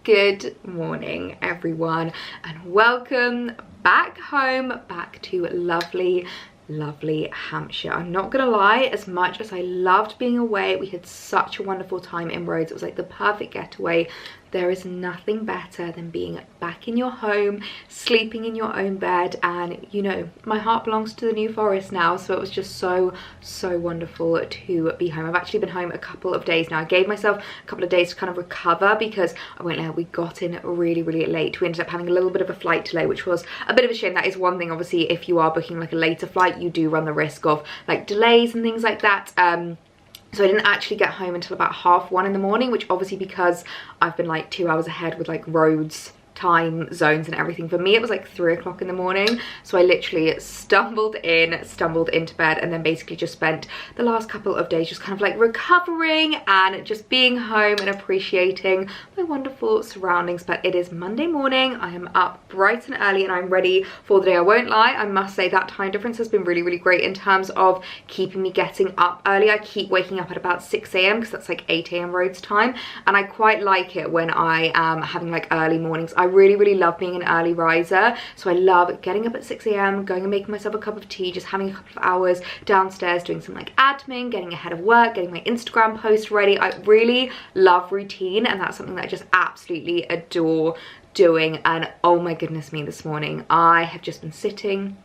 Good morning everyone, and welcome back home, back to lovely Hampshire. I'm not gonna lie, as much as I loved being away, we had such a wonderful time in Rhodes. It was like the perfect getaway. There is nothing better than being back in your home, sleeping in your own bed, and you know, my heart belongs to the New Forest now, so it was just so wonderful to be home. I've actually been home a couple of days now. I gave myself a couple of days to kind of recover because I won't lie, we got in really late. We ended up having a little bit of a flight delay, which was a bit of a shame. That is one thing, obviously, if you are booking like a later flight, you do run the risk of like delays and things like that. So I didn't actually get home until about 1:30 in the morning, which obviously, because I've been like 2 hours ahead with like Rhodes time zones and everything, for me it was like 3 o'clock in the morning. So I literally stumbled into bed, and then basically just spent the last couple of days just kind of like recovering and just being home and appreciating my wonderful surroundings. But it is Monday morning. I am up bright and early and I'm ready for the day. I won't lie, I must say that time difference has been really great in terms of keeping me getting up early. I keep waking up at about 6 a.m. because that's like 8 a.m. Rhodes time, and I quite like it when I am having like early mornings. I really love being an early riser, so I love getting up at 6 a.m, going and making myself a cup of tea, just having a couple of hours downstairs doing some like admin, getting ahead of work, getting my Instagram post ready. I really love routine, and that's something that I just absolutely adore doing. And oh my goodness me, this morning I have just been sitting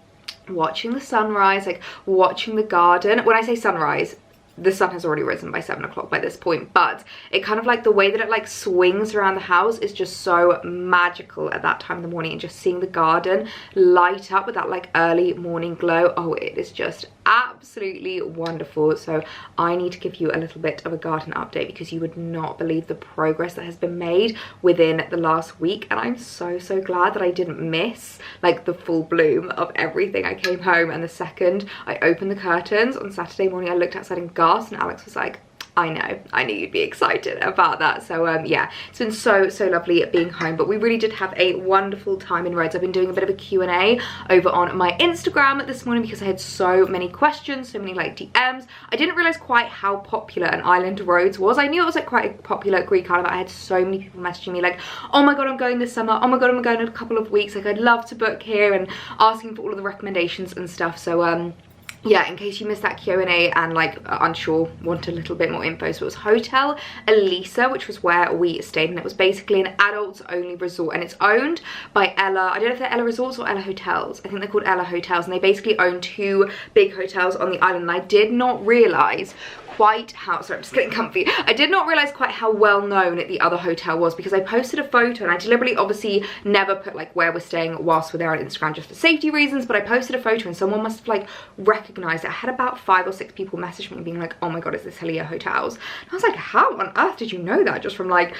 watching the sunrise, like watching the garden. When I say sunrise, the sun has already risen by 7 o'clock by this point, but it kind of like the way that it like swings around the house is just so magical at that time of the morning, and just seeing the garden light up with that like early morning glow. Oh, it is just absolutely wonderful. So I need to give you a little bit of a garden update because you would not believe the progress that has been made within the last week, and I'm so glad that I didn't miss like the full bloom of everything. I came home, and the second I opened the curtains on Saturday morning, I looked outside and gasped, and Alex was like, I knew you'd be excited about that. So yeah, it's been so lovely being home. But we really did have a wonderful time in Rhodes. I've been doing a bit of a Q&A over on my Instagram this morning because I had so many questions, so many like DMs. I didn't realize quite how popular an island Rhodes was. I knew it was like quite a popular Greek island, but I had so many people messaging me like, oh my god, I'm going this summer, oh my god, I'm going in a couple of weeks, like I'd love to book here, and asking for all of the recommendations and stuff. So yeah, in case you missed that Q&A and like unsure, want a little bit more info, so it was PetiteElliee, which was where we stayed, and it was basically an adults only resort, and it's owned by Ella. I don't know if they're Ella Resorts or Ella Hotels. I think they're called Ella Hotels, and they basically own 2 big hotels on the island. And I did not realize quite how, sorry, I'm just getting comfy. I did not realize quite how well known the other hotel was, because I posted a photo, and I deliberately obviously never put like where we're staying whilst we're there on Instagram just for safety reasons, but I posted a photo and someone must have like recognized it. I had about 5 or 6 people message me being like, oh my god, is this Elia Hotels? And I was like, how on earth did you know that? Just from like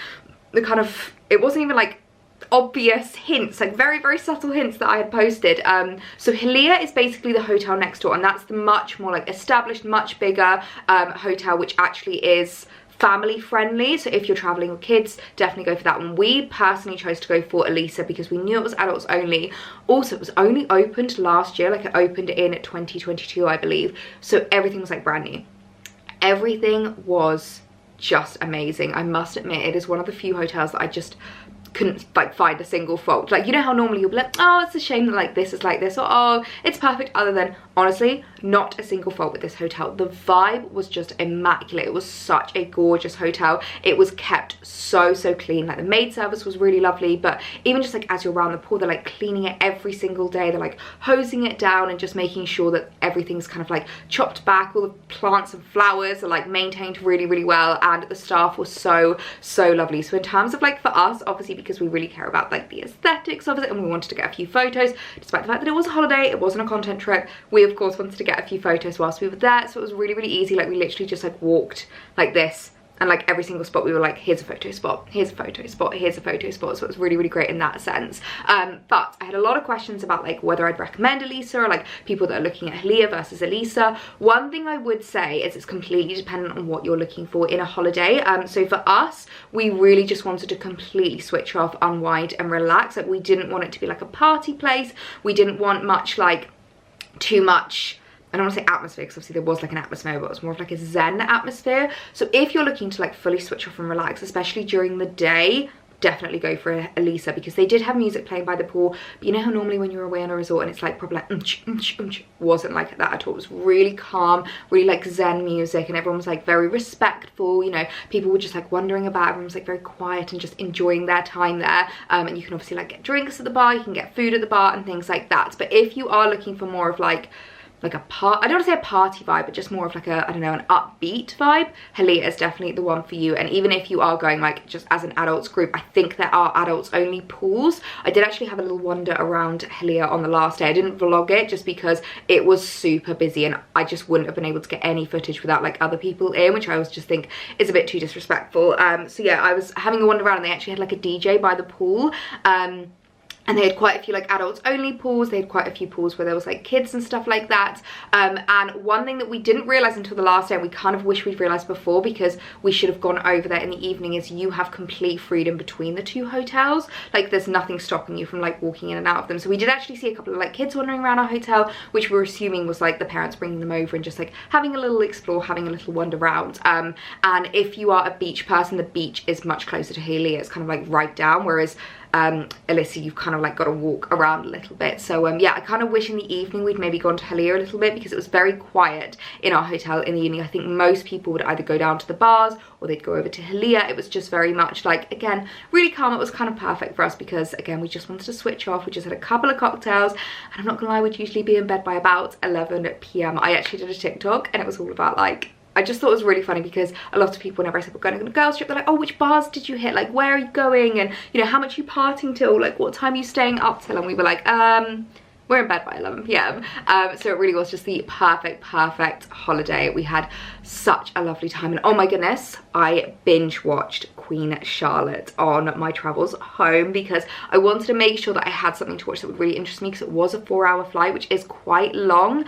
the kind of, it wasn't even like obvious hints, like very subtle hints that I had posted. So Elia is basically the hotel next door, and that's the much more like established, much bigger hotel, which actually is family friendly. So if you're traveling with kids, definitely go for that one. We personally chose to go for Elisa because we knew it was adults only. Also, it was only opened last year, like it opened in 2022, I believe. So everything was like brand new. Everything was just amazing. I must admit, it is one of the few hotels that I just couldn't like find a single fault. Like, you know how normally you'll be like, oh, it's a shame that like this is like this, or oh, it's perfect, other than, honestly, not a single fault with this hotel. The vibe was just immaculate. It was such a gorgeous hotel. It was kept so clean. Like the maid service was really lovely, but even just like as you're around the pool, they're like cleaning it every single day. They're like hosing it down and just making sure that everything's kind of like chopped back. All the plants and flowers are like maintained really well, and the staff was so lovely. So in terms of like for us, obviously, because we really care about like the aesthetics of it and we wanted to get a few photos, despite the fact that it was a holiday, it wasn't a content trip, we of course wanted to get a few photos whilst we were there. So it was really easy. Like we literally just like walked like this, and like every single spot we were like, here's a photo spot, here's a photo spot, here's a photo spot. So it was really great in that sense. But I had a lot of questions about like whether I'd recommend Elisa, or like people that are looking at Elia versus Elisa. One thing I would say is it's completely dependent on what you're looking for in a holiday. So for us, we really just wanted to completely switch off, unwind and relax. Like we didn't want it to be like a party place. We didn't want much like too much, I don't want to say atmosphere, because obviously there was like an atmosphere, but it was more of like a zen atmosphere. So if you're looking to like fully switch off and relax, especially during the day, definitely go for Elisa, because they did have music playing by the pool, but you know how normally when you're away on a resort and it's like probably like wasn't like that at all. It was really calm, really like zen music, and everyone was like very respectful, you know, people were just like wandering about, everyone was like very quiet and just enjoying their time there. And you can obviously like get drinks at the bar, you can get food at the bar and things like that. But if you are looking for more of like a I don't want to say a party vibe, but just more of like a, I don't know, an upbeat vibe, Helia is definitely the one for you. And even if you are going like just as an adults group, I think there are adults only pools. I did actually have a little wander around Helia on the last day. I didn't vlog it just because it was super busy and I just wouldn't have been able to get any footage without like other people in, which I always just think is a bit too disrespectful. So yeah, I was having a wander around and they actually had like a DJ by the pool. And they had quite a few like adults only pools, they had quite a few pools where there was like kids and stuff like that. And one thing that we didn't realise until the last day, and we kind of wish we'd realised before because we should have gone over there in the evening, is you have complete freedom between the two hotels. Like there's nothing stopping you from like walking in and out of them. So we did actually see a couple of like kids wandering around our hotel, which we were assuming was like the parents bringing them over and just like having a little explore, having a little wander around. And if you are a beach person, the beach is much closer to Helia. It's kind of like right down, whereas Elliee, you've kind of like got to walk around a little bit. So yeah, I kind of wish in the evening we'd maybe gone to Helia a little bit, because it was very quiet in our hotel in the evening. I think most people would either go down to the bars or they'd go over to Helia. It was just very much like, again, really calm. It was kind of perfect for us because again, we just wanted to switch off. We just had a couple of cocktails, and I'm not gonna lie, we'd usually be in bed by about 11 p.m. I actually did a TikTok and it was all about like, I just thought it was really funny because a lot of people, whenever I said we're going on a girls trip, they're like, oh, which bars did you hit? Like, where are you going? And, you know, how much are you partying till? Like, what time are you staying up till? And we were like, we're in bed by 11 p.m. So it really was just the perfect holiday. We had such a lovely time. And oh my goodness, I binge watched Queen Charlotte on my travels home because I wanted to make sure that I had something to watch that would really interest me, because it was a 4-hour flight, which is quite long.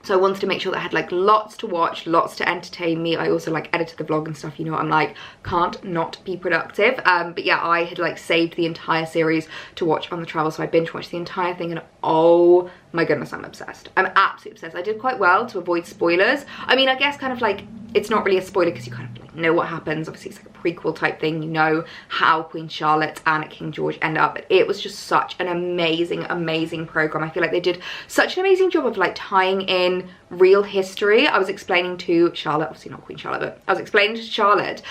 So I wanted to make sure that I had like lots to watch, lots to entertain me. I also like edited the vlog and stuff, you know what I'm like, can't not be productive. But yeah, I had like saved the entire series to watch on the travel, so I binge watched the entire thing, and oh my goodness, I'm obsessed. I'm absolutely obsessed. I did quite well to avoid spoilers. I mean, I guess kind of like, it's not really a spoiler because you kind of like know what happens. Obviously, it's like a prequel type thing. You know how Queen Charlotte and King George end up. But it was just such an amazing program. I feel like they did such an amazing job of like tying in real history. I was explaining to Charlotte, obviously not Queen Charlotte, but I was explaining to Charlotte,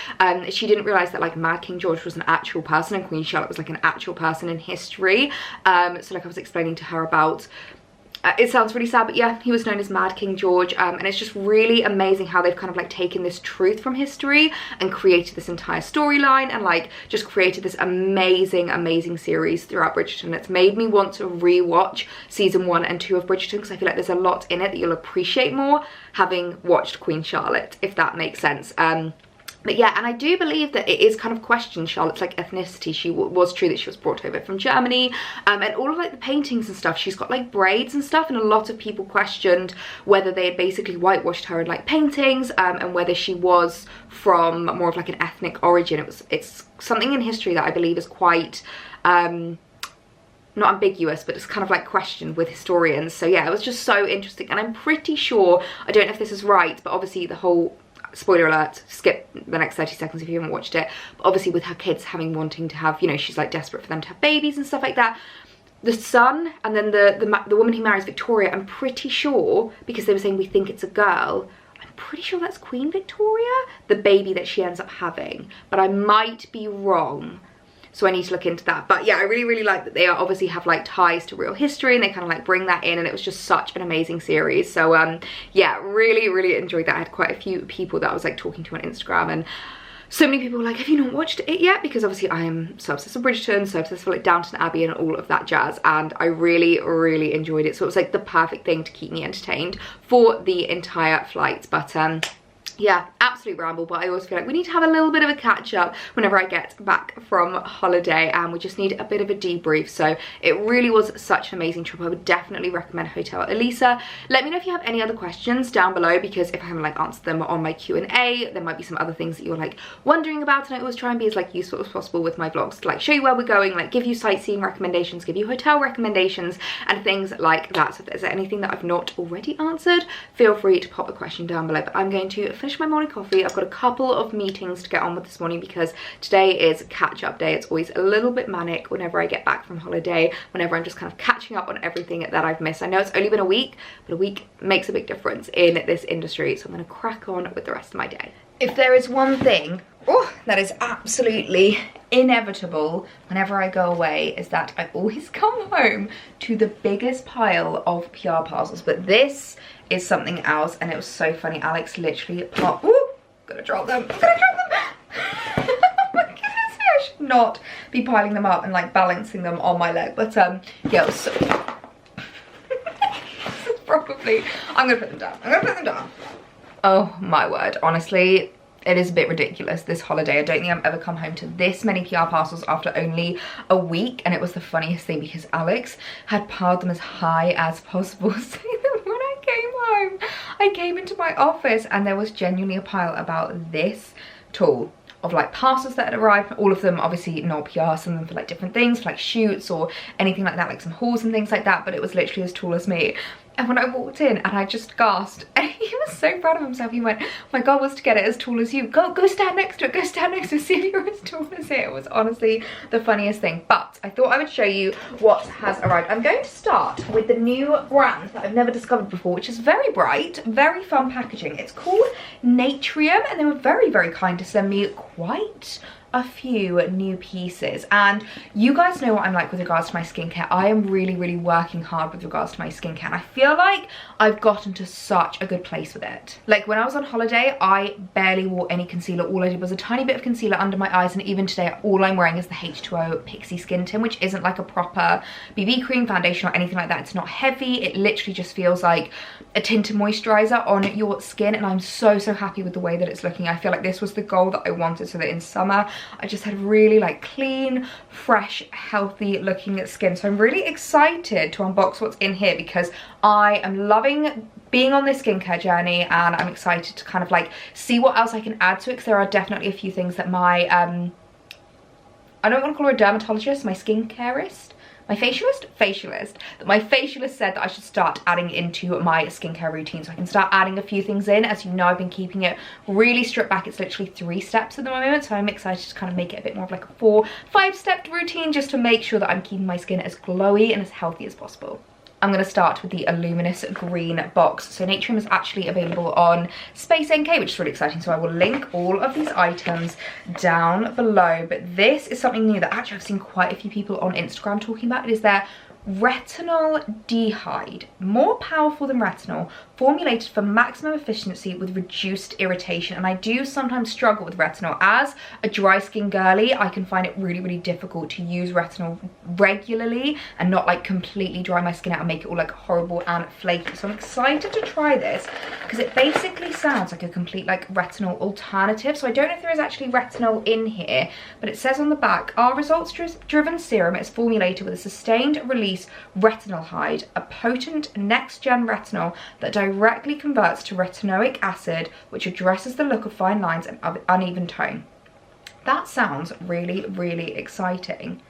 she didn't realise that like Mad King George was an actual person and Queen Charlotte was like an actual person in history. So like I was explaining to her about, it sounds really sad, but yeah, he was known as Mad King George, and it's just really amazing how they've kind of like taken this truth from history and created this entire storyline, and like just created this amazing series throughout Bridgerton. It's made me want to rewatch season 1 and 2 of Bridgerton, because I feel like there's a lot in it that you'll appreciate more having watched Queen Charlotte, if that makes sense. But yeah, and I do believe that it is kind of questioned Charlotte's like ethnicity. She was true that she was brought over from Germany, and all of like the paintings and stuff, she's got like braids and stuff, and a lot of people questioned whether they had basically whitewashed her in like paintings, and whether she was from more of like an ethnic origin. It's something in history that I believe is quite not ambiguous, but it's kind of like questioned with historians. So yeah, it was just so interesting, and I'm pretty sure, I don't know if this is right, but obviously the whole, spoiler alert, skip the next 30 seconds if you haven't wanted it, but obviously with her kids wanting to have, you know, she's like desperate for them to have babies and stuff like that. The son and then the woman he marries, Victoria, I'm pretty sure, because they were saying we think it's a girl, I'm pretty sure that's Queen Victoria, the baby that she ends up having, but I might be wrong. So I need to look into that. But yeah, I really like that they obviously have like ties to real history, and they kind of like bring that in, and it was just such an amazing series. So yeah, really enjoyed that. I had quite a few people that I was like talking to on Instagram, and so many people were like, have you not watched it yet? Because obviously I am so obsessed with Bridgerton, so obsessed with like Downton Abbey and all of that jazz, and I really enjoyed it. So it was like the perfect thing to keep me entertained for the entire flight. But yeah, absolute ramble, but I always feel like we need to have a little bit of a catch up whenever I get back from holiday, and we just need a bit of a debrief. So it really was such an amazing trip. I would definitely recommend PetiteElliee. Let me know if you have any other questions down below, because if I haven't like answered them on my Q&A, there might be some other things that you're like wondering about, and I always try and be as like useful as possible with my vlogs to like show you where we're going, like give you sightseeing recommendations, give you hotel recommendations and things like that. So if there's anything that I've not already answered, feel free to pop a question down below. But I'm going to finish finished my morning coffee. I've got a couple of meetings to get on with this morning because today is catch up day. It's always a little bit manic whenever I get back from holiday, whenever I'm just kind of catching up on everything that I've missed. I know it's only been a week, but a week makes a big difference in this industry, so I'm going to crack on with the rest of my day. If there is one thing that is absolutely inevitable whenever I go away, is that I always come home to the biggest pile of PR parcels. But this is something else, and it was so funny. Alex literally gonna drop them. I'm gonna drop them. Oh my goodness, I should not be piling them up and like balancing them on my leg. But yeah, it was so probably I'm gonna put them down. I'm gonna put them down. Oh my word, honestly, it is a bit ridiculous this holiday. I don't think I've ever come home to this many PR parcels after only a week, and it was the funniest thing because Alex had piled them as high as possible so that when I came home, I came into my office and there was genuinely a pile about this tall of like parcels that had arrived. All of them obviously not PR, some of them for like different things, for like shoots or anything like that, like some hauls and things like that, but it was literally as tall as me. And when I walked in and I just gasped, and he was so proud of himself, he went, oh my God, was to get it as tall as you. Go stand next to it, go stand next to it, see if you're as tall as it. It was honestly the funniest thing. But I thought I would show you what has arrived. I'm going to start with the new brand that I've never discovered before, which is very bright, very fun packaging. It's called Natrium, and they were very, very kind to send me quite a few new pieces. And you guys know what I'm like with regards to my skincare. I am really, really working hard with regards to my skincare, and I feel like I've gotten to such a good place with it. Like when I was on holiday, I barely wore any concealer. All I did was a tiny bit of concealer under my eyes, and even today all I'm wearing is the H2O Pixie Skin Tint, which isn't like a proper BB cream, foundation or anything like that. It's not heavy, it literally just feels like a tinted moisturizer on your skin, and I'm so happy with the way that it's looking. I feel like this was the goal that I wanted, so that in summer I just had really like clean, fresh, healthy looking skin. So I'm really excited to unbox what's in here because I am loving being on this skincare journey, and I'm excited to kind of like see what else I can add to it, because there are definitely a few things that my I don't want to call her a dermatologist, my skincareist, my facialist, that my facialist said that I should start adding into my skincare routine, so I can start adding a few things in. As you know, I've been keeping it really stripped back. It's literally 3 steps at the moment, so I'm excited to kind of make it a bit more of like a 4-5 step routine, just to make sure that I'm keeping my skin as glowy and as healthy as possible. I'm going to start with the luminous green box. So Natrium is actually available on Space NK, which is really exciting. So I will link all of these items down below. But this is something new that actually I've seen quite a few people on Instagram talking about. It is their retinol dehyde, more powerful than retinol, formulated for maximum efficiency with reduced irritation. And I do sometimes struggle with retinol. As a dry skin girly, I can find it really, really difficult to use retinol regularly and not like completely dry my skin out and make it all like horrible and flaky. So I'm excited to try this because it basically sounds like a complete like retinol alternative. So I don't know if there is actually retinol in here, but it says on the back, our results driven serum is formulated with a sustained release retinolhyde, a potent next-gen retinol that directly converts to retinoic acid, which addresses the look of fine lines and uneven tone. That sounds really, really exciting.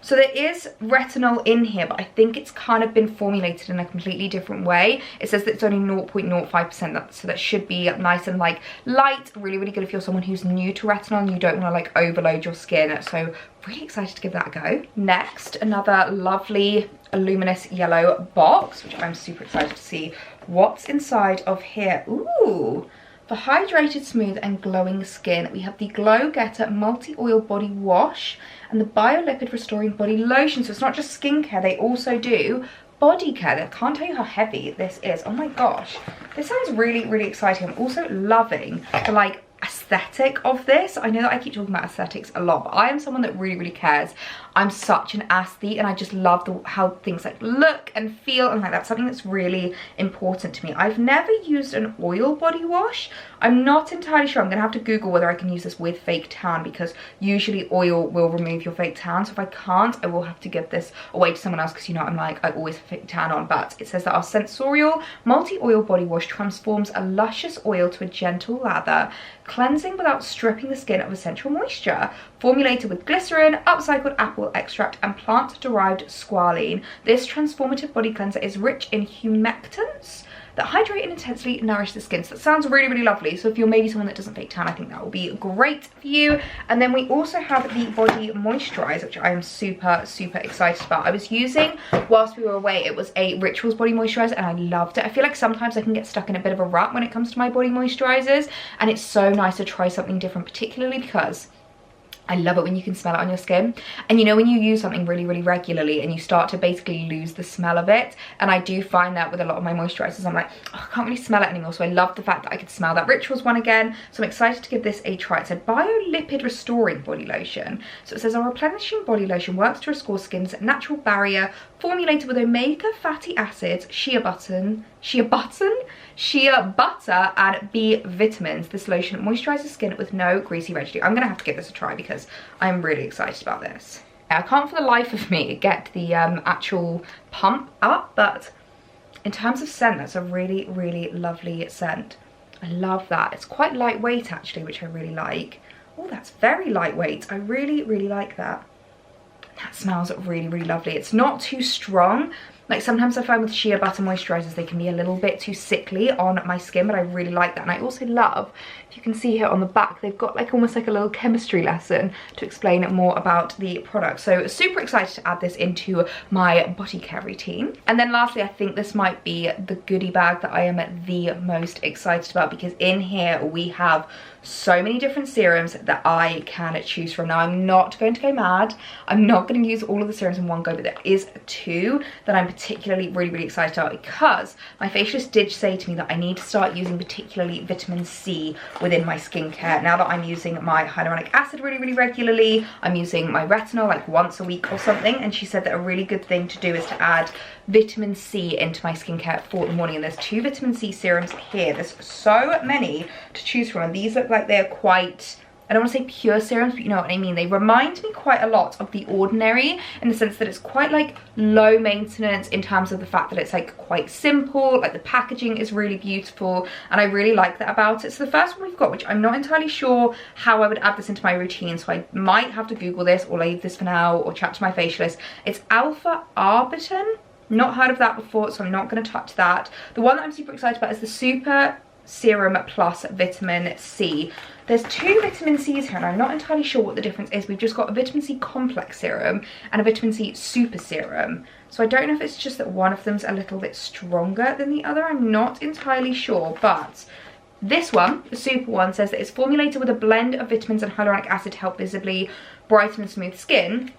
So there is retinol in here, but I think it's kind of been formulated in a completely different way. It says that it's only 0.05%, so that should be nice and like light, really, really good if you're someone who's new to retinol and you don't want to like overload your skin. So really excited to give that a go. Next, another lovely luminous yellow box, which I'm super excited to see what's inside of here. Ooh. For hydrated, smooth and glowing skin, we have the Glow Getter Multi-Oil Body Wash and the Biolipid Restoring Body Lotion. So it's not just skincare, they also do body care. I can't tell you how heavy this is. Oh my gosh. This sounds really, really exciting. I'm also loving the like aesthetic of this. I know that I keep talking about aesthetics a lot, but I am someone that really, really cares. I'm such an aesthete, and I just love how things like look and feel, and like that's something that's really important to me. I've never used an oil body wash. I'm not entirely sure. I'm gonna have to Google whether I can use this with fake tan, because usually oil will remove your fake tan. So if I can't, I will have to give this away to someone else, because you know I'm like, I always have fake tan on. But it says that our sensorial multi-oil body wash transforms a luscious oil to a gentle lather, cleansing without stripping the skin of essential moisture. Formulated with glycerin, upcycled apple extract and plant-derived squalene, this transformative body cleanser is rich in humectants, that hydrate and intensely nourish the skin. So that sounds really, really lovely. So if you're maybe someone that doesn't fake tan, I think that will be great for you. And then we also have the body moisturizer, which I am super, super excited about. I was using, whilst we were away, it was a Rituals body moisturizer, and I loved it. I feel like sometimes I can get stuck in a bit of a rut when it comes to my body moisturizers, and it's so nice to try something different, particularly because I love it when you can smell it on your skin. And you know when you use something really, really regularly and you start to basically lose the smell of it, and I do find that with a lot of my moisturizers, I'm like, oh, I can't really smell it anymore. So I love the fact that I could smell that Rituals one again. So I'm excited to give this a try. It's a biolipid restoring body lotion. So it says, our replenishing body lotion works to restore skin's natural barrier, formulated with omega fatty acids, shea butter and B vitamins. This lotion moisturizes skin with no greasy residue. I'm gonna have to give this a try because I'm really excited about this. I can't for the life of me get the actual pump up, but in terms of scent, that's a really, really lovely scent. I love that. It's quite lightweight actually, which I really like. Oh, that's very lightweight. I really, really like that. That smells really, really lovely. It's not too strong. Like sometimes I find with shea butter moisturizers, they can be a little bit too sickly on my skin, but I really like that. And I also love, if you can see here on the back, they've got like almost like a little chemistry lesson to explain more about the product. So super excited to add this into my body care routine. And then lastly, I think this might be the goodie bag that I am the most excited about, because in here we have so many different serums that I can choose from. Now I'm not going to go mad. I'm not going to use all of the serums in one go, but there is two that I'm particularly really, really excited about, because my facialist did say to me that I need to start using particularly vitamin C within my skincare. Now that I'm using my hyaluronic acid really, really regularly, I'm using my retinol like once a week or something, and she said that a really good thing to do is to add vitamin C into my skincare for the morning. And there's two vitamin C serums here. There's so many to choose from, and these look like they're quite, I don't want to say pure serums, but you know what I mean. They remind me quite a lot of The Ordinary in the sense that it's quite like low maintenance in terms of the fact that it's like quite simple, like the packaging is really beautiful, and I really like that about it. So the first one we've got, which I'm not entirely sure how I would add this into my routine, so I might have to Google this or leave this for now or chat to my facialist. It's alpha arbutin. Not heard of that before, so I'm not going to touch that. The one that I'm super excited about is the Super Serum Plus Vitamin C. There's two vitamin C's here, and I'm not entirely sure what the difference is. We've just got a vitamin C complex serum and a vitamin C super serum. So I don't know if it's just that one of them's a little bit stronger than the other. I'm not entirely sure, but this one, the super one, says that it's formulated with a blend of vitamins and hyaluronic acid to help visibly brighten and smooth skin.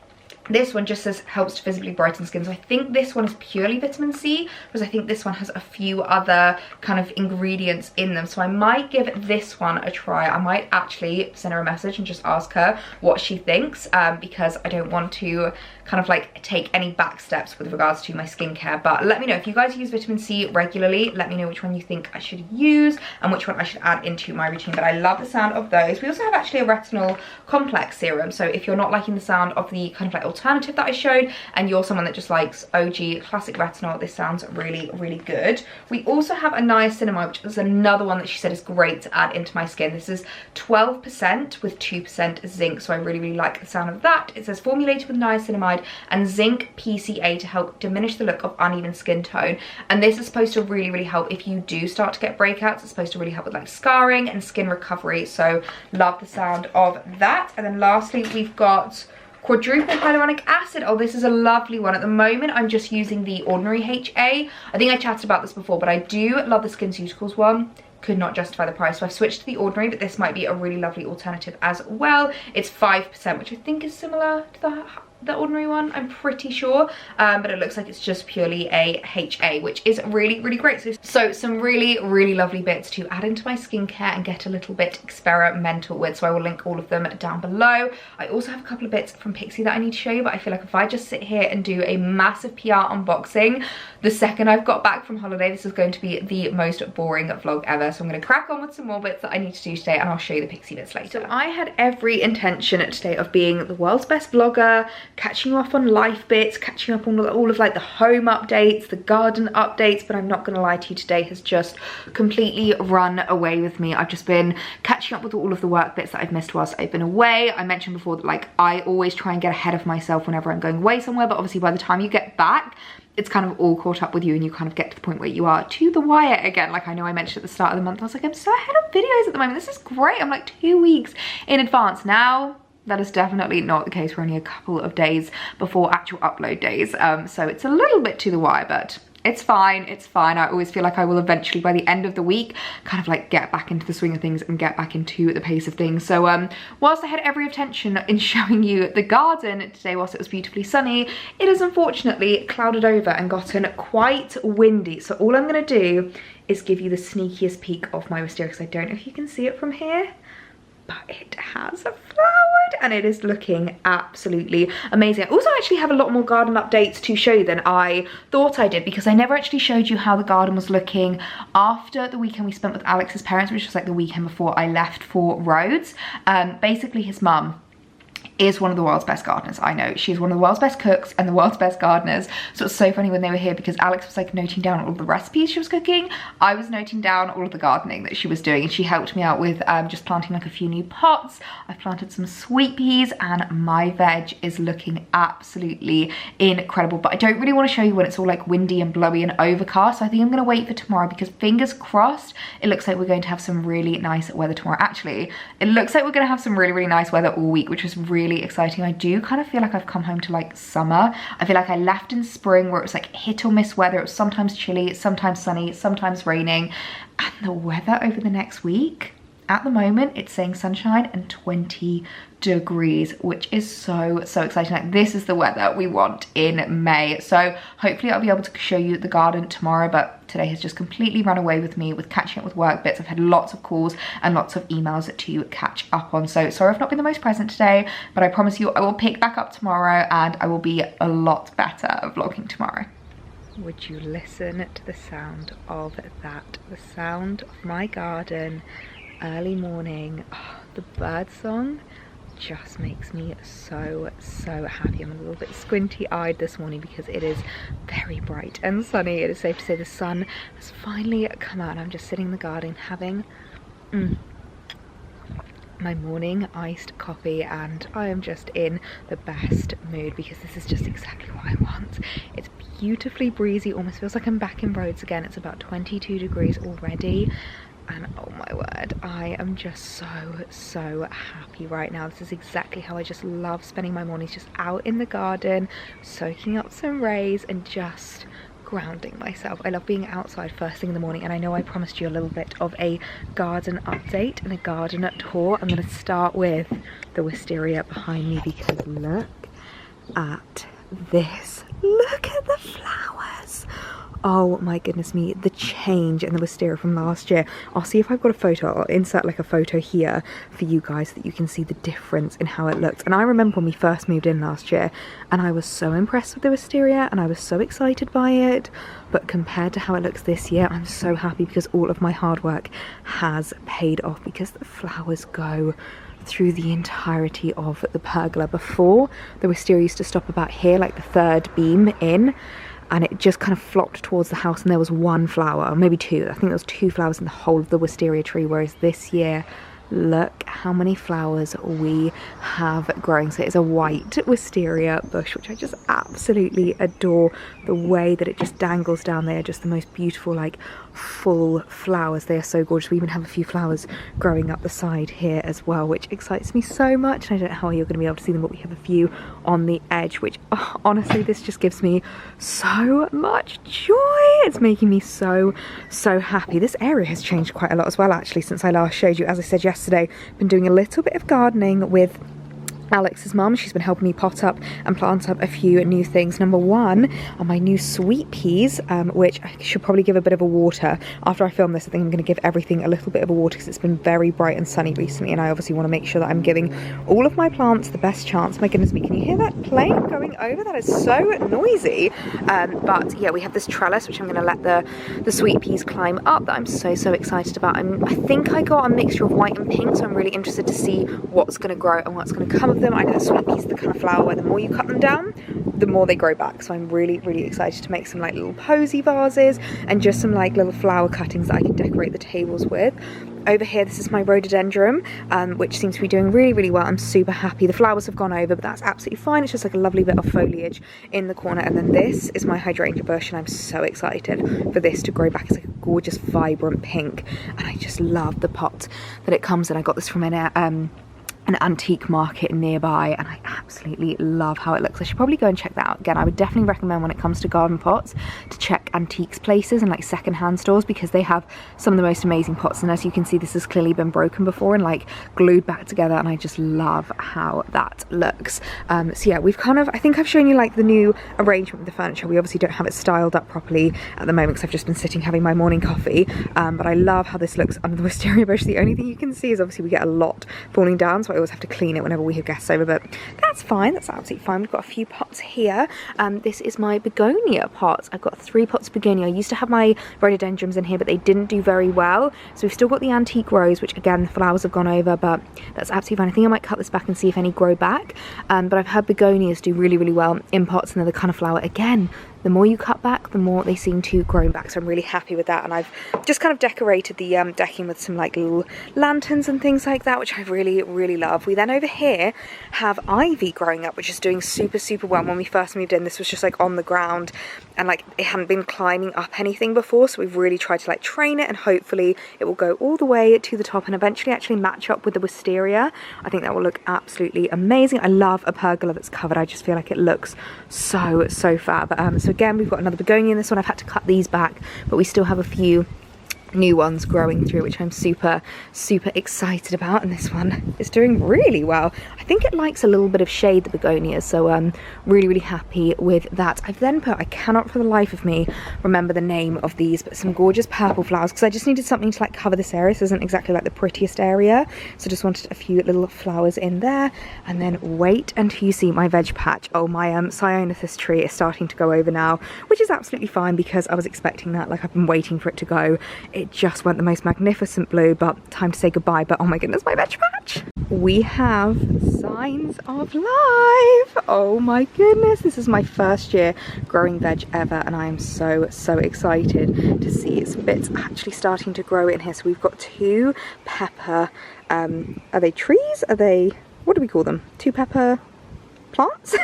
This one just says helps to visibly brighten skin. So I think this one is purely vitamin C, because I think this one has a few other kind of ingredients in them. So I might give this one a try. I might actually send her a message and just ask her what she thinks, because I don't want to kind of like take any back steps with regards to my skincare. But let me know if you guys use vitamin C regularly. Let me know which one you think I should use and which one I should add into my routine. But I love the sound of those. We also have actually a retinol complex serum. So if you're not liking the sound of the kind of like alternative that I showed and you're someone that just likes OG classic retinol, this sounds really, really good. We also have a niacinamide, which is another one that she said is great to add into my skin. This is 12% with 2% zinc, so I really, really like the sound of that. It says formulated with niacinamide and zinc PCA to help diminish the look of uneven skin tone, and this is supposed to really, really help if you do start to get breakouts. It's supposed to really help with like scarring and skin recovery, so love the sound of that. And then lastly we've got quadruple hyaluronic acid. Oh, this is a lovely one. At the moment I'm just using the Ordinary HA. I think I chatted about this before, but I do love the SkinCeuticals one. Could not justify the price, so I've switched to the Ordinary, but this might be a really lovely alternative as well. It's 5%, which I think is similar to the Ordinary one, I'm pretty sure, but it looks like it's just purely a HA, which is really, really great. So some really, really lovely bits to add into my skincare and get a little bit experimental with, so I will link all of them down below. I also have a couple of bits from PetiteElliee that I need to show you, but I feel like if I just sit here and do a massive PR unboxing the second I've got back from holiday, this is going to be the most boring vlog ever. So I'm going to crack on with some more bits that I need to do today, and I'll show you the PetiteElliee bits later. So I had every intention today of being the world's best vlogger, catching you up on life bits, catching up on all of like the home updates, the garden updates, but I'm not gonna lie to you, today has just completely run away with me. I've just been catching up with all of the work bits that I've missed whilst I've been away. I mentioned before that like I always try and get ahead of myself whenever I'm going away somewhere, but obviously by the time you get back, it's kind of all caught up with you and you kind of get to the point where you are to the wire again. Like I know I mentioned at the start of the month, I was like, I'm so ahead of videos at the moment. This is great. I'm like 2 weeks in advance. Now, that is definitely not the case. We're only a couple of days before actual upload days. So it's a little bit to the wire, but it's fine, it's fine. I always feel like I will eventually, by the end of the week, kind of like get back into the swing of things and get back into the pace of things. So whilst I had every intention in showing you the garden today whilst it was beautifully sunny, it has unfortunately clouded over and gotten quite windy. So all I'm gonna do is give you the sneakiest peek of my wisteria, because I don't know if you can see it from here, but it has flowered and it is looking absolutely amazing. I also actually have a lot more garden updates to show you than I thought I did, because I never actually showed you how the garden was looking after the weekend we spent with Alex's parents, which was like the weekend before I left for Rhodes. Basically his mum is one of the world's best gardeners. I know, she's one of the world's best cooks and the world's best gardeners. So it's so funny when they were here, because Alex was like noting down all of the recipes she was cooking. I was noting down all of the gardening that she was doing, and she helped me out with just planting like a few new pots. I've planted some sweet peas and my veg is looking absolutely incredible. But I don't really want to show you when it's all like windy and blowy and overcast. So I think I'm going to wait for tomorrow, because fingers crossed, it looks like we're going to have some really nice weather tomorrow. Actually, it looks like we're going to have some really, really nice weather all week, which is really exciting. I do kind of feel like I've come home to like summer. I feel like I left in spring where it was like hit or miss weather. It was sometimes chilly, sometimes sunny, sometimes raining. And the weather over the next week, at the moment, it's saying sunshine and 20 degrees, which is so exciting. Like this is the weather we want in May. So hopefully I'll be able to show you the garden tomorrow, but today has just completely run away with me with catching up with work bits. I've had lots of calls and lots of emails to catch up on. So sorry I've not been the most present today, but I promise you I will pick back up tomorrow and I will be a lot better vlogging tomorrow. Would you listen to the sound of that? The sound of my garden early morning. Oh, the bird song just makes me so happy. I'm a little bit squinty-eyed this morning because it is very bright and sunny. It is safe to say the sun has finally come out and I'm just sitting in the garden having my morning iced coffee, and I am just in the best mood because this is just exactly what I want. It's beautifully breezy, almost feels like I'm back in Rhodes again. It's about 22 degrees already. And oh my word, I am just so happy right now. This is exactly how I just love spending my mornings, just out in the garden, soaking up some rays and just grounding myself. I love being outside first thing in the morning, and I know I promised you a little bit of a garden update and a garden tour. I'm going to start with the wisteria behind me because look at this. Look at the flowers. Oh my goodness me, the change in the wisteria from last year. I'll see if I've got a photo. I'll insert like a photo here for you guys so that you can see the difference in how it looks. And I remember when we first moved in last year and I was so impressed with the wisteria and I was so excited by it. But compared to how it looks this year, I'm so happy because all of my hard work has paid off, because the flowers go through the entirety of the pergola. Before, the wisteria used to stop about here, like the third beam in, and it just kind of flopped towards the house and there was one flower, or maybe two. I think there was 2 flowers in the whole of the wisteria tree, whereas this year, look how many flowers we have growing. So it's a white wisteria bush, which I just absolutely adore. The way that it just dangles down there, just the most beautiful like full flowers. They are so gorgeous. We even have a few flowers growing up the side here as well, which excites me so much. And I don't know how you're going to be able to see them, but we have a few on the edge, which honestly, this just gives me so much joy. It's making me so happy. This area has changed quite a lot as well, actually, since I last showed you. As I said yesterday, I've been doing a little bit of gardening with Alex's mum. She's been helping me pot up and plant up a few new things. Number one are my new sweet peas, which I should probably give a bit of a water. After I film this, I think I'm going to give everything a little bit of a water because it's been very bright and sunny recently, and I obviously want to make sure that I'm giving all of my plants the best chance. My goodness me, can you hear that plane going over? That is so noisy. But yeah, we have this trellis which I'm going to let the sweet peas climb up, that I'm so excited about. I think I got a mixture of white and pink, so I'm really interested to see what's going to grow and what's going to come of of them. I know sweet peas are the kind of flower where the more you cut them down, the more they grow back. So I'm really, really excited to make some like little posy vases and just some like little flower cuttings that I can decorate the tables with. Over here, this is my rhododendron, which seems to be doing really, really well. I'm super happy. The flowers have gone over, but that's absolutely fine. It's just like a lovely bit of foliage in the corner. And then this is my hydrangea bush, and I'm so excited for this to grow back. It's like a gorgeous, vibrant pink, and I just love the pot that it comes in. I got this from an antique market nearby, and I absolutely love how it looks. I should probably go and check that out again. I would definitely recommend when it comes to garden pots to check antiques places and like secondhand stores, because they have some of the most amazing pots. And as you can see, this has clearly been broken before and like glued back together, and I just love how that looks. So yeah, we've kind of, I think I've shown you like the new arrangement with the furniture. We obviously don't have it styled up properly at the moment because I've just been sitting having my morning coffee, but I love how this looks under the wisteria bush. The only thing you can see is obviously we get a lot falling down, so I always have to clean it whenever we have guests over, but that's fine, that's absolutely fine. We've got a few pots here. This is my begonia pot. I've got 3 pots of begonia. I used to have my rhododendrons in here, but they didn't do very well, so we've still got the antique rose, which again the flowers have gone over, but that's absolutely fine. I think I might cut this back and see if any grow back, but I've heard begonias do really, really well in pots, and they're the kind of flower, again, the more you cut back, the more they seem to grow back. So I'm really happy with that. And I've just kind of decorated the decking with some like little lanterns and things like that, which I really, really love. We then over here have ivy growing up, which is doing super, super well. When we first moved in, this was just like on the ground and like it hadn't been climbing up anything before. So we've really tried to like train it, and hopefully it will go all the way to the top and eventually actually match up with the wisteria. I think that will look absolutely amazing. I love a pergola that's covered. I just feel like it looks so, so fab. So again, we've got another begonia in this one. I've had to cut these back, but we still have a few new ones growing through, which I'm super, super excited about. And this one is doing really well. I think it likes a little bit of shade, the begonias, so I'm really, really happy with that. I've then put, I cannot for the life of me remember the name of these, but some gorgeous purple flowers, because I just needed something to like cover this area. This isn't exactly like the prettiest area, so just wanted a few little flowers in there. And then wait until you see my veg patch. Oh, my cyanothus tree is starting to go over now, which is absolutely fine because I was expecting that. Like, I've been waiting for it to go. It just went the most magnificent blue, but time to say goodbye. But oh my goodness, my veg patch. We have signs of life. Oh my goodness, this is my first year growing veg ever, and I am so, so excited to see its bits actually starting to grow in here. So we've got 2 pepper, are they trees? Are they, what do we call them? 2 pepper plants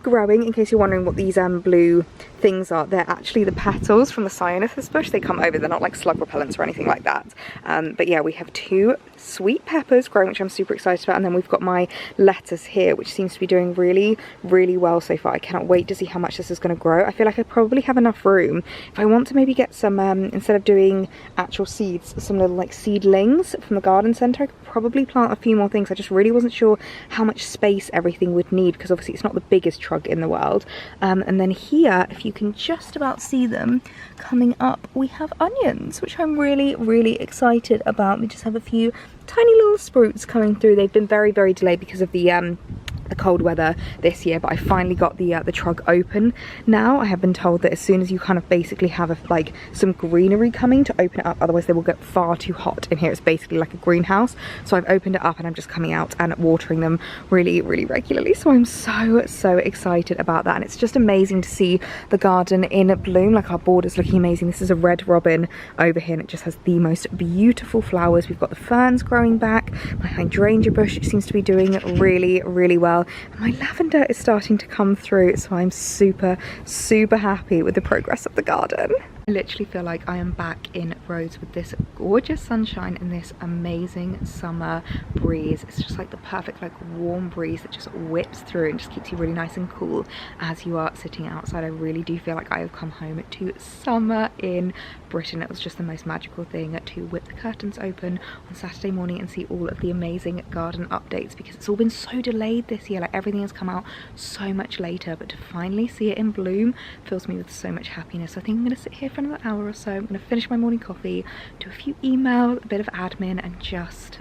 growing. In case you're wondering what these blue things are, they're actually the petals from the cyanothus bush. They come over, they're not like slug repellents or anything like that. But yeah, we have 2 sweet peppers growing, which I'm super excited about. And then we've got my lettuce here, which seems to be doing really, really well so far. I cannot wait to see how much this is going to grow. I feel like I probably have enough room. If I want to maybe get some, instead of doing actual seeds, some little like seedlings from the garden centre, I could probably plant a few more things. I just really wasn't sure how much space everything would need, because obviously it's not the biggest trug in the world. And then here, if you can just about see them coming up, we have onions, which I'm really, really excited about. We just have a few tiny little sprouts coming through. They've been very, very delayed because of the cold weather this year, but I finally got the trug open now. I have been told that as soon as you kind of basically have like some greenery coming, to open it up, otherwise they will get far too hot in here. It's basically like a greenhouse, so I've opened it up and I'm just coming out and watering them really, really regularly. So I'm so, so excited about that, and it's just amazing to see the garden in bloom. Like, our border's looking amazing. This is a red robin over here, and it just has the most beautiful flowers. We've got the ferns growing back, my hydrangea bush seems to be doing really, really well. And my lavender is starting to come through, so I'm super, super happy with the progress of the garden. I literally feel like I am back in Rhodes with this gorgeous sunshine and this amazing summer breeze. It's just like the perfect like warm breeze that just whips through and just keeps you really nice and cool as you are sitting outside. I really do feel like I have come home to summer in Britain. It was just the most magical thing to whip the curtains open on Saturday morning and see all of the amazing garden updates, because it's all been so delayed this year. Like, everything has come out so much later, but to finally see it in bloom fills me with so much happiness. So I think I'm going to sit here for another hour or so. I'm going to finish my morning coffee, do a few emails, a bit of admin, and just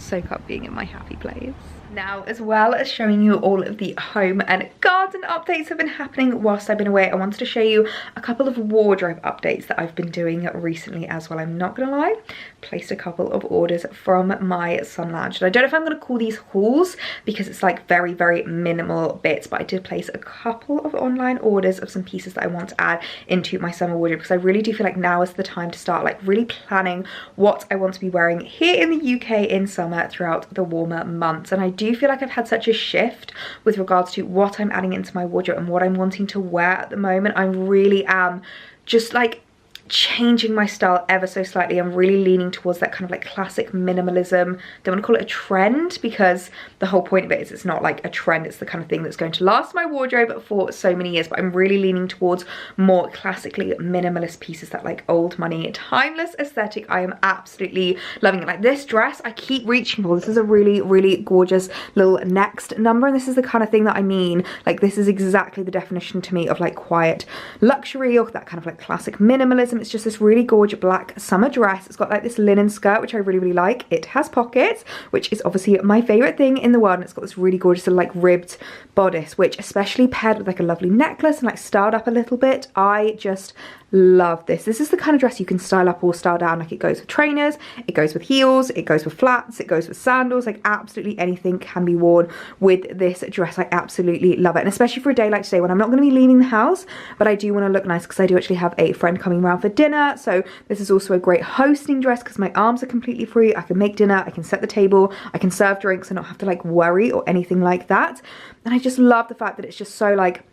soak up being in my happy place. Now, as well as showing you all of the home and garden updates that have been happening whilst I've been away, I wanted to show you a couple of wardrobe updates that I've been doing recently as well. I'm not gonna lie, placed a couple of orders from my Sun Lounge. And I don't know if I'm gonna call these hauls because it's like very, very minimal bits, but I did place a couple of online orders of some pieces that I want to add into my summer wardrobe, because I really do feel like now is the time to start like really planning what I want to be wearing here in the UK in summer throughout the warmer months. And I do feel like I've had such a shift with regards to what I'm adding into my wardrobe and what I'm wanting to wear at the moment. I really am just like changing my style ever so slightly. I'm really leaning towards that kind of like classic minimalism. Don't want to call it a trend, because the whole point of it is it's not like a trend, it's the kind of thing that's going to last my wardrobe for so many years. But I'm really leaning towards more classically minimalist pieces, that like old money timeless aesthetic. I am absolutely loving it. Like this dress I keep reaching for. This is a really, really gorgeous little next number, and this is the kind of thing that I mean, like this is exactly the definition to me of like quiet luxury, or that kind of like classic minimalism. It's just this really gorgeous black summer dress. It's got like this linen skirt, which I really, really like. It has pockets, which is obviously my favorite thing in the world. And it's got this really gorgeous little like ribbed bodice, which especially paired with like a lovely necklace and like styled up a little bit, I just love this. This is the kind of dress you can style up or style down. Like it goes with trainers, it goes with heels, it goes with flats, it goes with sandals. Like absolutely anything can be worn with this dress. I absolutely love it. And especially for a day like today when I'm not going to be leaving the house, but I do want to look nice, because I do actually have a friend coming around for dinner. So this is also a great hosting dress, because my arms are completely free. I can make dinner, I can set the table, I can serve drinks and not have to like worry or anything like that. And I just love the fact that it's just so like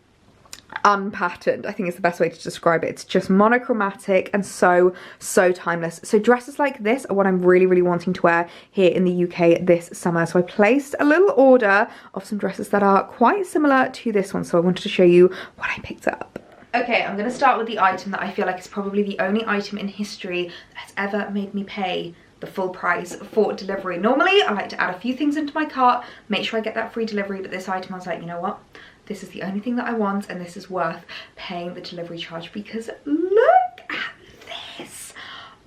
unpatterned, I think is the best way to describe it. It's just monochromatic and so timeless. So dresses like this are what I'm really, really wanting to wear here in the UK this summer. So I placed a little order of some dresses that are quite similar to this one. So I wanted to show you what I picked up. Okay, I'm going to start with the item that I feel like is probably the only item in history that's ever made me pay the full price for delivery. Normally, I like to add a few things into my cart, make sure I get that free delivery, but this item I was like, you know what? This is the only thing that I want, and this is worth paying the delivery charge, because look at this.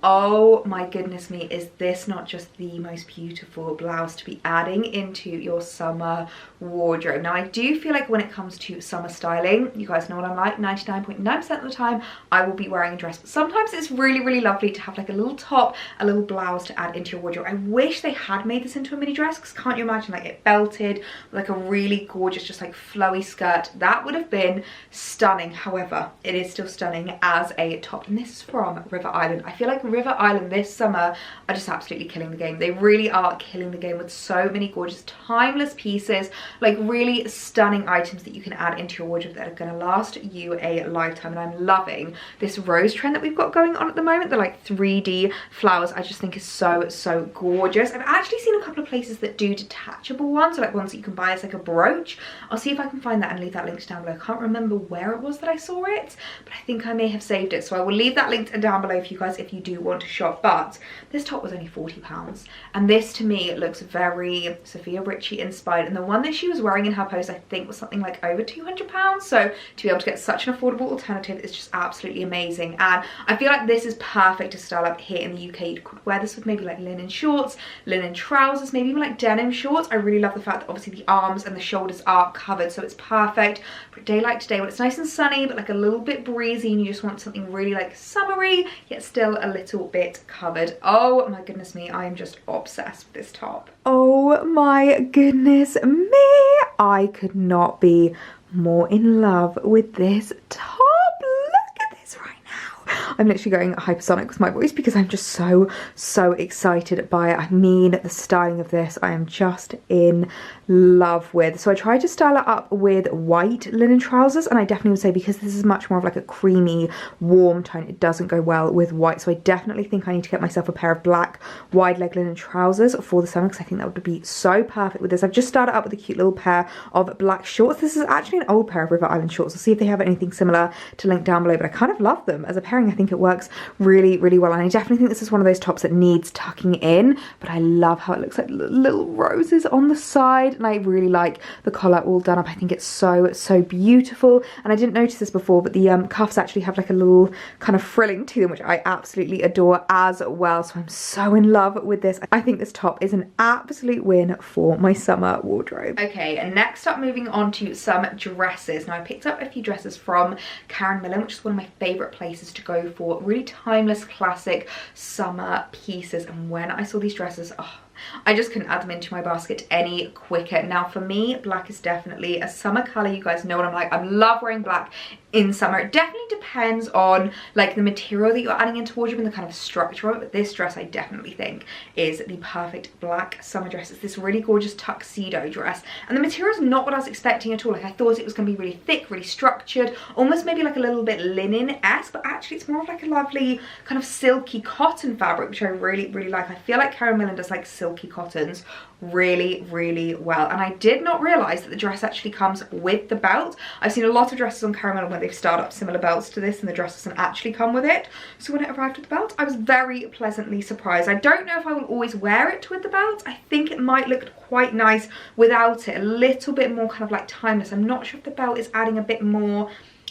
Oh my goodness me, is this not just the most beautiful blouse to be adding into your summer wardrobe? Now I do feel like when it comes to summer styling, you guys know what I'm like, 99.9% of the time I will be wearing a dress, but sometimes it's really, really lovely to have like a little top, a little blouse to add into your wardrobe. I wish they had made this into a mini dress, because can't you imagine like it belted with like a really gorgeous just like flowy skirt? That would have been stunning. However, it is still stunning as a top, and this is from River Island. I feel like River Island this summer are just absolutely killing the game. They really are killing the game with so many gorgeous timeless pieces, like really stunning items that you can add into your wardrobe that are going to last you a lifetime. And I'm loving this rose trend that we've got going on at the moment. The like 3D flowers I just think is so gorgeous. I've actually seen a couple of places that do detachable ones, so like ones that you can buy as like a brooch. I'll see if I can find that and leave that linked down below. I can't remember where it was that I saw it, but I think I may have saved it, so I will leave that linked down below for you guys if you do want to shop. But this top was only £40, and this to me looks very Sophia Richie inspired, and the one that she was wearing in her post I think was something like over £200. So to be able to get such an affordable alternative is just absolutely amazing. And I feel like this is perfect to style up here in the UK. You could wear this with maybe like linen shorts, linen trousers, maybe even like denim shorts. I really love the fact that obviously the arms and the shoulders are covered, so it's perfect for a day like today when it's nice and sunny but like a little bit breezy and you just want something really like summery yet still a little bit covered. Oh my goodness me, I am just obsessed with this top. Oh my goodness me, I could not be more in love with this top. Look at this right now. I'm literally going hypersonic with my voice because I'm just so excited by it. I mean, the styling of this I am just in love with. So I tried to style it up with white linen trousers, and I definitely would say because this is much more of like a creamy warm tone, it doesn't go well with white. So I definitely think I need to get myself a pair of black wide leg linen trousers for the summer, because I think that would be so perfect with this. I've just started up with a cute little pair of black shorts. This is actually an old pair of River Island shorts. I'll see if they have anything similar to link down below, but I kind of love them as a pairing. I think think it works really, really well. And I definitely think this is one of those tops that needs tucking in, but I love how it looks like little roses on the side, and I really like the collar all done up. I think it's so, so beautiful. And I didn't notice this before, but the cuffs actually have like a little kind of frilling to them, which I absolutely adore as well. So I'm so in love with this. I think this top is an absolute win for my summer wardrobe. Okay, and next up, moving on to some dresses. Now I picked up a few dresses from Karen Millen, which is one of my favorite places to go for really timeless, classic summer pieces. And when I saw these dresses, oh, I just couldn't add them into my basket any quicker. Now for me, black is definitely a summer color. You guys know what I'm like. I love wearing black in summer. It definitely depends on like the material that you're adding into wardrobe and the kind of structure of it, but this dress I definitely think is the perfect black summer dress. It's this really gorgeous tuxedo dress, and the material is not what I was expecting at all. Like I thought it was going to be really thick, really structured, almost maybe like a little bit linen-esque, but actually it's more of like a lovely kind of silky cotton fabric, which I really, really like. I feel like Karen Millen does like silky cottons really, really well. And I did not realize that the dress actually comes with the belt. I've seen a lot of dresses on Karen Millen where they've started up similar belts to this and the dress doesn't actually come with it. So when it arrived with the belt, I was very pleasantly surprised. I don't know if I will always wear it with the belt. I think it might look quite nice without it, a little bit more kind of like timeless. I'm not sure if the belt is adding a bit more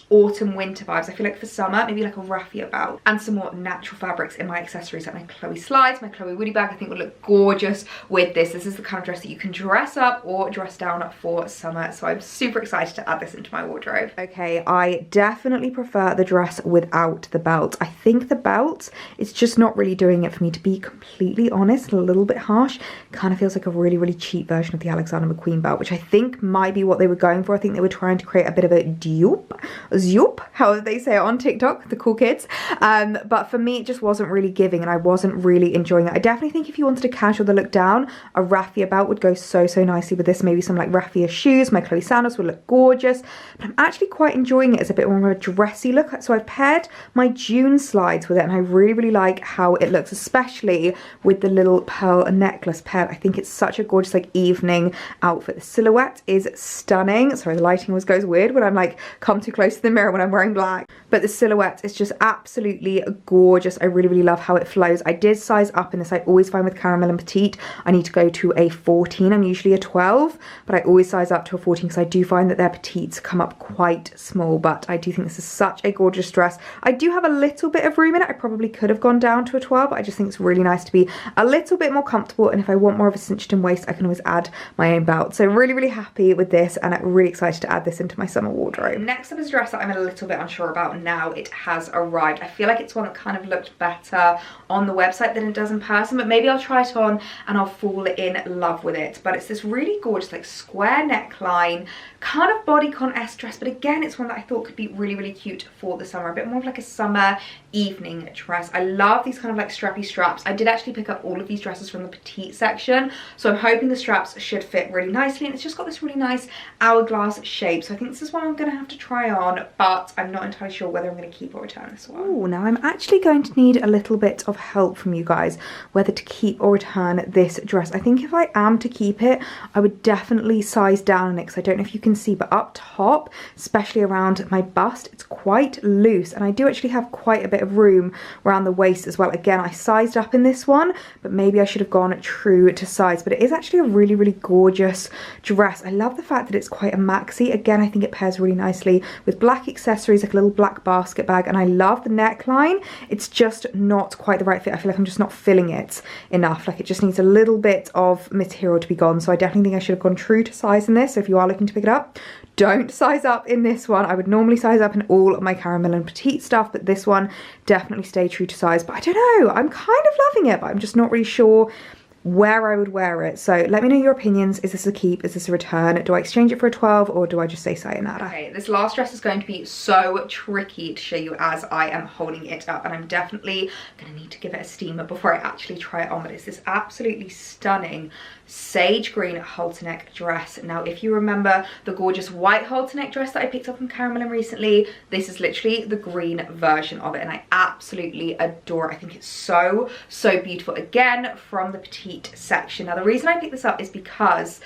autumn winter vibes. I feel like for summer maybe like a raffia belt and some more natural fabrics in my accessories, like my Chloe slides, my Chloe Woody bag. I think would look gorgeous with this. This is the kind of dress that you can dress up or dress down for summer, so I'm super excited to add this into my wardrobe. Okay, I definitely prefer the dress without the belt. I think the belt is just not really doing it for me, to be completely honest. A little bit harsh. Kind of feels like a really, really cheap version of the Alexander McQueen belt, which I think might be what they were going for. I think they were trying to create a bit of a dupe, zoop, how they say it on TikTok, the cool kids. But for me, it just wasn't really giving, and I wasn't really enjoying it. I definitely think if you wanted to casual the look down, a raffia belt would go so, so nicely with this. Maybe some like raffia shoes, my Chloe sandals would look gorgeous. But I'm actually quite enjoying it as a bit more of a dressy look. So I've paired my June slides with it, and I really, really like how it looks, especially with the little pearl necklace paired. I think it's such a gorgeous like evening outfit. The silhouette is stunning. Sorry, the lighting always goes weird when I'm like come too close to the mirror when I'm wearing black, but the silhouette is just absolutely gorgeous. I really, really love how it flows. I did size up in this. I always find with Karen Millen Petite I need to go to a 14. I'm usually a 12, but I always size up to a 14 because I do find that their petites come up quite small. But I do think this is such a gorgeous dress. I do have a little bit of room in it. I probably could have gone down to a 12, but I just think it's really nice to be a little bit more comfortable, and if I want more of a cinched in waist, I can always add my own belt. So really, really happy with this, and I'm really excited to add this into my summer wardrobe. Next up is a dress that I'm a little bit unsure about now it has arrived. I feel like it's one that kind of looked better on the website than it does in person, but maybe I'll try it on and I'll fall in love with it. But it's this really gorgeous like square neckline, kind of bodycon-esque dress, but again it's one that I thought could be really, really cute for the summer, a bit more of like a summer evening dress. I love these kind of like strappy straps. I did actually pick up all of these dresses from the petite section, so I'm hoping the straps should fit really nicely, and it's just got this really nice hourglass shape. So I think this is one I'm going to have to try on, but I'm not entirely sure whether I'm going to keep or return this one. Oh, now I'm actually going to need a little bit of help from you guys whether to keep or return this dress. I think if I am to keep it, I would definitely size down on it, because I don't know if you can see, but up top, especially around my bust, it's quite loose, and I do actually have quite a bit of room around the waist as well. Again, I sized up in this one, but maybe I should have gone true to size. But it is actually a really, really gorgeous dress. I love the fact that it's quite a maxi. Again, I think it pairs really nicely with black accessories, like a little black basket bag, and I love the neckline. It's just not quite the right fit. I feel like I'm just not filling it enough. Like it just needs a little bit of material to be gone. So I definitely think I should have gone true to size in this. So if you are looking to pick it up, don't size up in this one. I would normally size up in all of my Karen Millen Petite stuff, but this one definitely stay true to size. But I don't know, I'm kind of loving it, but I'm just not really sure where I would wear it. So let me know your opinions. Is this a keep? Is this a return? Do I exchange it for a 12, or do I just say sayonara? Okay, this last dress is going to be so tricky to show you as I am holding it up, and I'm definitely gonna need to give it a steamer before I actually try it on. But it's this absolutely stunning sage green halter neck dress. Now if you remember the gorgeous white halter neck dress that I picked up from Karen Millen recently, this is literally the green version of it, and I absolutely adore it. I think it's so, so beautiful. Again, from the petite section. Now the reason I picked this up is because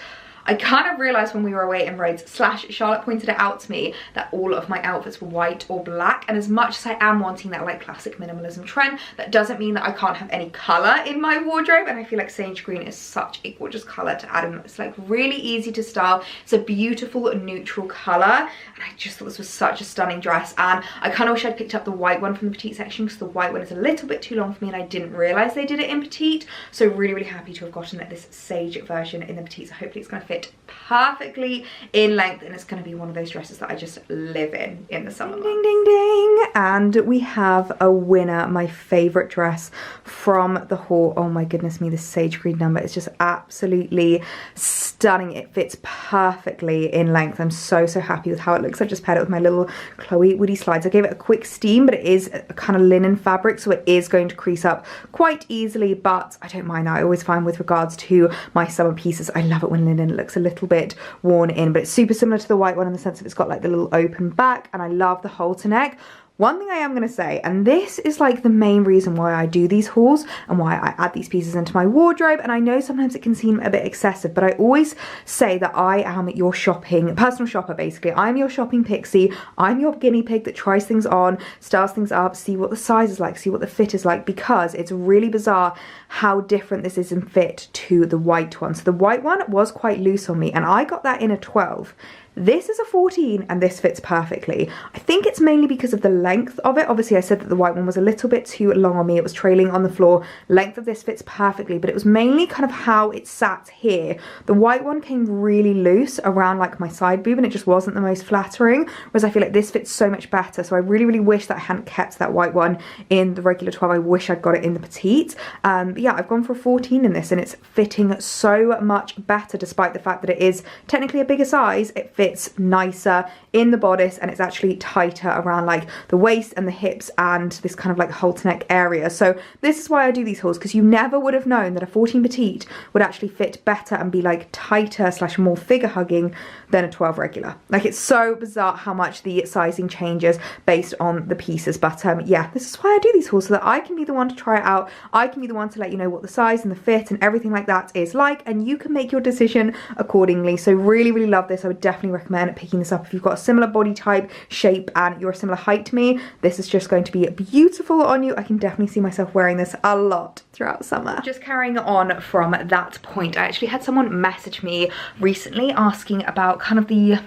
I kind of realized when we were away in Rhodes / Charlotte pointed it out to me that all of my outfits were white or black, and as much as I am wanting that like classic minimalism trend, that doesn't mean that I can't have any color in my wardrobe. And I feel like sage green is such a gorgeous color to add in. It's like really easy to style. It's a beautiful neutral color, and I just thought this was such a stunning dress. And I kind of wish I'd picked up the white one from the petite section, because the white one is a little bit too long for me and I didn't realize they did it in petite. So really happy to have gotten this sage version in the petite. So hopefully it's going to fit perfectly in length, and it's going to be one of those dresses that I just live in the summer. Ding, ding, ding, ding. And we have a winner, my favorite dress from the haul. Oh my goodness me, this sage green number is just absolutely stunning. It fits perfectly in length. I'm so happy with how it looks. I've just paired it with my little Chloe Woody slides. I gave it a quick steam, but it is a kind of linen fabric, so it is going to crease up quite easily, but I don't mind that. I always find with regards to my summer pieces, I love it when linen looks a little bit worn in, but it's super similar to the white one in the sense that it's got like the little open back, and I love the halter neck. One thing I am going to say, and this is like the main reason why I do these hauls and why I add these pieces into my wardrobe, and I know sometimes it can seem a bit excessive, but I always say that I am your personal shopper basically. I'm your shopping pixie. I'm your guinea pig that tries things on, styles things up, see what the size is like, see what the fit is like, because it's really bizarre how different this is in fit to the white one. So the white one was quite loose on me, and I got that in a 12. This is a 14 and this fits perfectly. I think it's mainly because of the length of it. Obviously I said that the white one was a little bit too long on me. It was trailing on the floor. Length of this fits perfectly, but it was mainly kind of how it sat here. The white one came really loose around like my side boob, and it just wasn't the most flattering, whereas I feel like this fits so much better. So I really wish that I hadn't kept that white one in the regular 12. I wish I'd got it in the petite. But yeah, I've gone for a 14 in this, and it's fitting so much better despite the fact that it is technically a bigger size. It fits nicer in the bodice, and it's actually tighter around like the waist and the hips and this kind of like halter neck area. So this is why I do these hauls, because you never would have known that a 14 petite would actually fit better and be like tighter / more figure hugging than a 12 regular. Like, it's so bizarre how much the sizing changes based on the pieces. But yeah, this is why I do these hauls, so that I can be the one to try it out. I can be the one to let you know what the size and the fit and everything like that is like, and you can make your decision accordingly. So really love this. I would definitely recommend picking this up if you've got a similar body type, shape, and you're a similar height to me. This is just going to be beautiful on you. I can definitely see myself wearing this a lot throughout summer. Just carrying on from that point, I actually had someone message me recently asking about kind of the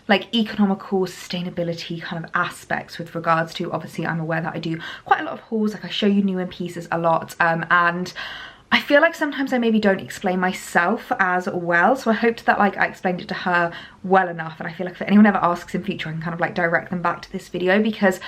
like economical sustainability kind of aspects with regards to, obviously I'm aware that I do quite a lot of hauls, like I show you new in pieces a lot, and I feel like sometimes I maybe don't explain myself as well, so I hoped that like I explained it to her well enough, and I feel like if anyone ever asks in future I can kind of like direct them back to this video, because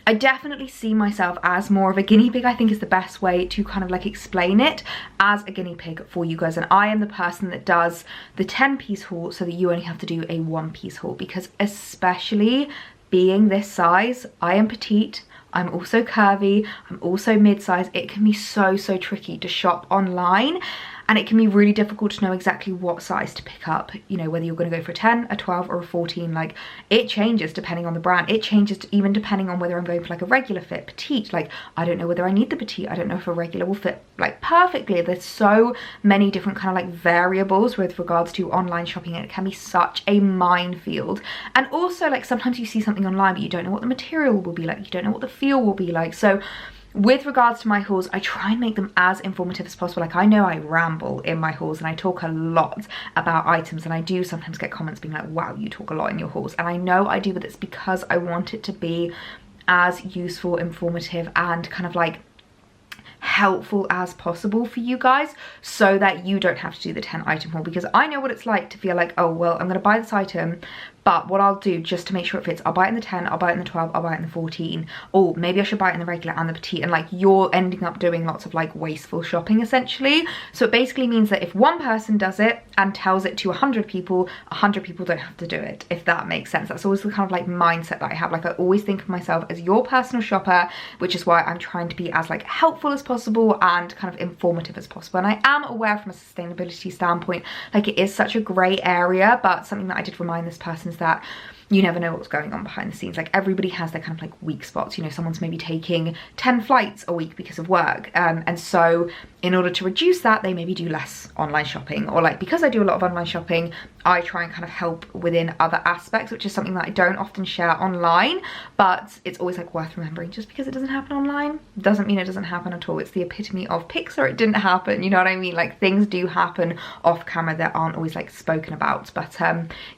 I definitely see myself as more of a guinea pig. I think is the best way to kind of like explain it, as a guinea pig for you guys, and I am the person that does the 10-piece haul so that you only have to do a 1-piece haul, because especially being this size, I am petite, I'm also curvy, I'm also mid-size. It can be so tricky to shop online, and it can be really difficult to know exactly what size to pick up, you know, whether you're going to go for a 10, a 12 or a 14. Like, it changes depending on the brand. It changes even depending on whether I'm going for like a regular fit, petite. Like, I don't know whether I need the petite. I don't know if a regular will fit like perfectly. There's so many different kind of like variables with regards to online shopping, and it can be such a minefield. And also, like, sometimes you see something online but you don't know what the material will be like, you don't know what the feel will be like. So with regards to my hauls, I try and make them as informative as possible. Like, I know I ramble in my hauls and I talk a lot about items, and I do sometimes get comments being like, wow, you talk a lot in your hauls. And I know I do, but it's because I want it to be as useful, informative, and kind of like helpful as possible for you guys, so that you don't have to do the 10 item haul, because I know what it's like to feel like, oh well, I'm gonna buy this item, but what I'll do just to make sure it fits, I'll buy it in the 10, I'll buy it in the 12, I'll buy it in the 14, or maybe I should buy it in the regular and the petite, and like you're ending up doing lots of like wasteful shopping essentially. So it basically means that if one person does it and tells it to 100 people, 100 people don't have to do it, if that makes sense. That's always the kind of like mindset that I have. Like, I always think of myself as your personal shopper, which is why I'm trying to be as like helpful as possible and kind of informative as possible. And I am aware from a sustainability standpoint, like, it is such a grey area, but something that I did remind this person is that you never know what's going on behind the scenes. Like everybody has their kind of like weak spots, you know, someone's maybe taking 10 flights a week because of work, and so in order to reduce that, they maybe do less online shopping, or like because I do a lot of online shopping, I try and kind of help within other aspects, which is something that I don't often share online, but it's always like worth remembering. Just because it doesn't happen online doesn't mean it doesn't happen at all. It's the epitome of Pixar, it didn't happen, you know what I mean? Like things do happen off camera that aren't always like spoken about. But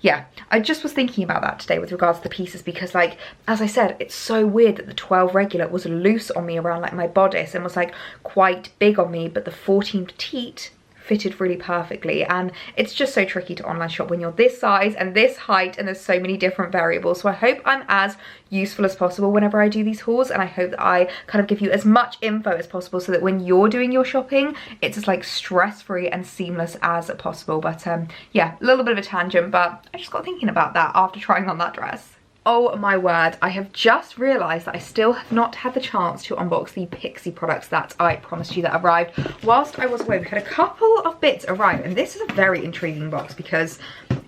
yeah, I just was thinking about that today with regards to the pieces, because like, as I said, it's so weird that the 12 regular was loose on me around like my bodice and was like quite big on me, but the 14 petite fitted really perfectly. And it's just so tricky to online shop when you're this size and this height and there's so many different variables. So I hope I'm as useful as possible whenever I do these hauls, and I hope that I kind of give you as much info as possible so that when you're doing your shopping, it's as like stress-free and seamless as possible. But yeah, a little bit of a tangent, but I just got thinking about that after trying on that dress. Oh my word, I have just realised that I still have not had the chance to unbox the Pixie products that I promised you that arrived whilst I was away. We had a couple of bits arrive, and this is a very intriguing box because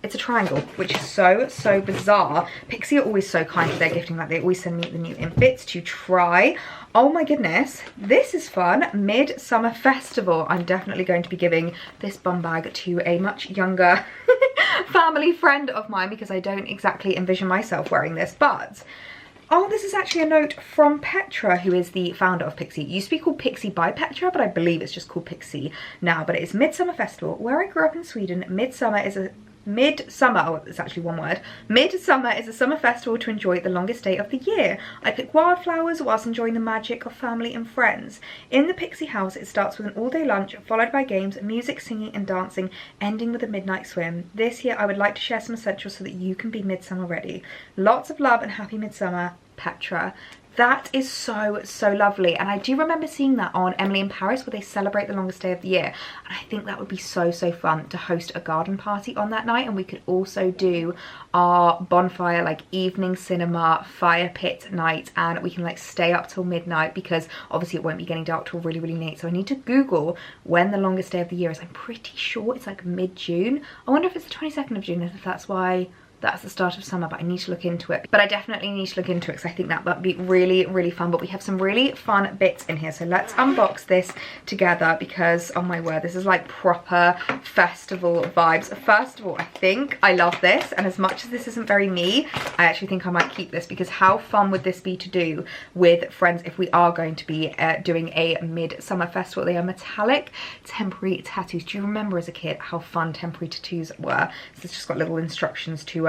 it's a triangle, which is so bizarre. Pixie are always so kind with their gifting, like they always send me the new infits to try. Oh my goodness, this is fun. Midsummer Festival. I'm definitely going to be giving this bum bag to a much younger family friend of mine, because I don't exactly envision myself wearing this. But oh, this is actually a note from Petra, who is the founder of Pixie. It used to be called Pixie by Petra, but I believe it's just called Pixie now. But it is Midsummer Festival. Where I grew up in Sweden, Midsummer, oh, it's actually one word. Midsummer is a summer festival to enjoy the longest day of the year. I pick wildflowers whilst enjoying the magic of family and friends. In the Pixie house, it starts with an all-day lunch, followed by games, music, singing and dancing, ending with a midnight swim. This year, I would like to share some essentials so that you can be midsummer ready. Lots of love and happy midsummer, Petra. That is so lovely, and I do remember seeing that on Emily in Paris, where they celebrate the longest day of the year, and I think that would be so fun to host a garden party on that night. And we could also do our bonfire, like evening cinema fire pit night, and we can like stay up till midnight, because obviously it won't be getting dark till really late. So I need to Google when the longest day of the year is. I'm pretty sure it's like mid-June. I wonder if it's the 22nd of June, if that's why that's the start of summer, but I need to look into it. But I definitely need to look into it because I think that would be really fun. But we have some really fun bits in here, so let's unbox this together, because oh my word, this is like proper festival vibes. First of all, I think I love this, and as much as this isn't very me, I actually think I might keep this, because how fun would this be to do with friends if we are going to be doing a midsummer festival? They are metallic temporary tattoos. Do you remember as a kid how fun temporary tattoos were? So it's just got little instructions to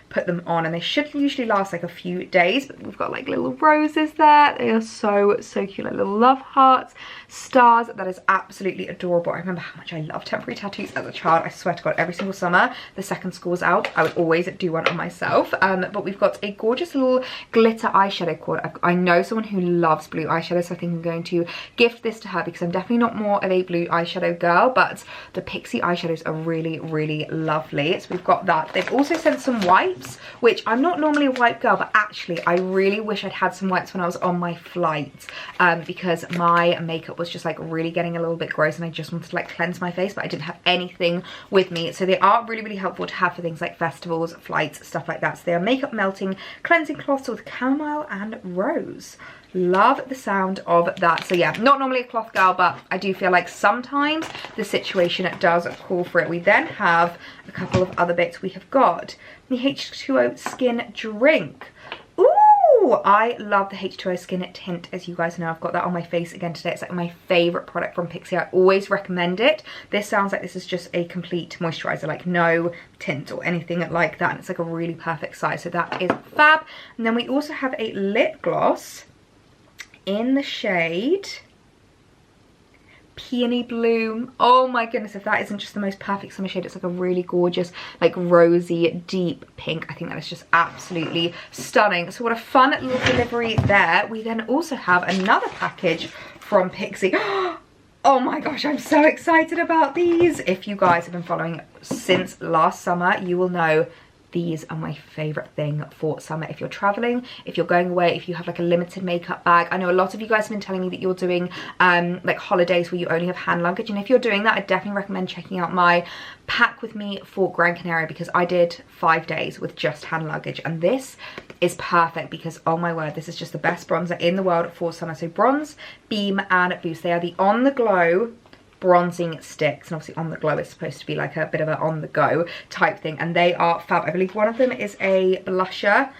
put them on, and they should usually last like a few days. But we've got like little roses there. They are so cute, like little love hearts, stars. That is absolutely adorable. I remember how much I loved temporary tattoos as a child. I swear to God, every single summer the second school was out, I would always do one on myself. But we've got a gorgeous little glitter eyeshadow cord. I know someone who loves blue eyeshadow, so I think I'm going to gift this to her, because I'm definitely not more of a blue eyeshadow girl, but the Pixie eyeshadows are really lovely. So we've got that. They've also sent some wipes, which I'm not normally a wipe girl, but actually I really wish I'd had some wipes when I was on my flight, because my makeup was just like really getting a little bit gross, and I just wanted to like cleanse my face, but I didn't have anything with me. So they are really helpful to have for things like festivals, flights, stuff like that. So they are makeup melting cleansing cloths with chamomile and rose. Love the sound of that. So yeah, not normally a cloth girl, but I do feel like sometimes the situation does call for it. We then have a couple of other bits. We have got the H2O skin drink. Ooh, I love the H2O skin tint. As you guys know, I've got that on my face again today. It's like my favorite product from Pixie. I always recommend it. This sounds like this is just a complete moisturizer, like no tint or anything like that, and it's like a really perfect size, so that is fab. And then we also have a lip gloss in the shade Peony Bloom. Oh my goodness, if that isn't just the most perfect summer shade. It's like a really gorgeous, like rosy, deep pink. I think that is just absolutely stunning. So what a fun little delivery there. We then also have another package from Pixie. Oh my gosh, I'm so excited about these. If you guys have been following since last summer, you will know these are my favorite thing for summer. If you're traveling, if you're going away, if you have like a limited makeup bag. I know a lot of you guys have been telling me that you're doing like holidays where you only have hand luggage, and if you're doing that, I definitely recommend checking out my pack with me for Gran Canaria, because I did 5 days with just hand luggage, and this is perfect because, oh my word, this is just the best bronzer in the world for summer. So bronze, beam and boost, they are the On The Glow bronzing sticks, and obviously On The Glow is supposed to be like a bit of a on the go type thing, and they are fab. I believe one of them is a blusher.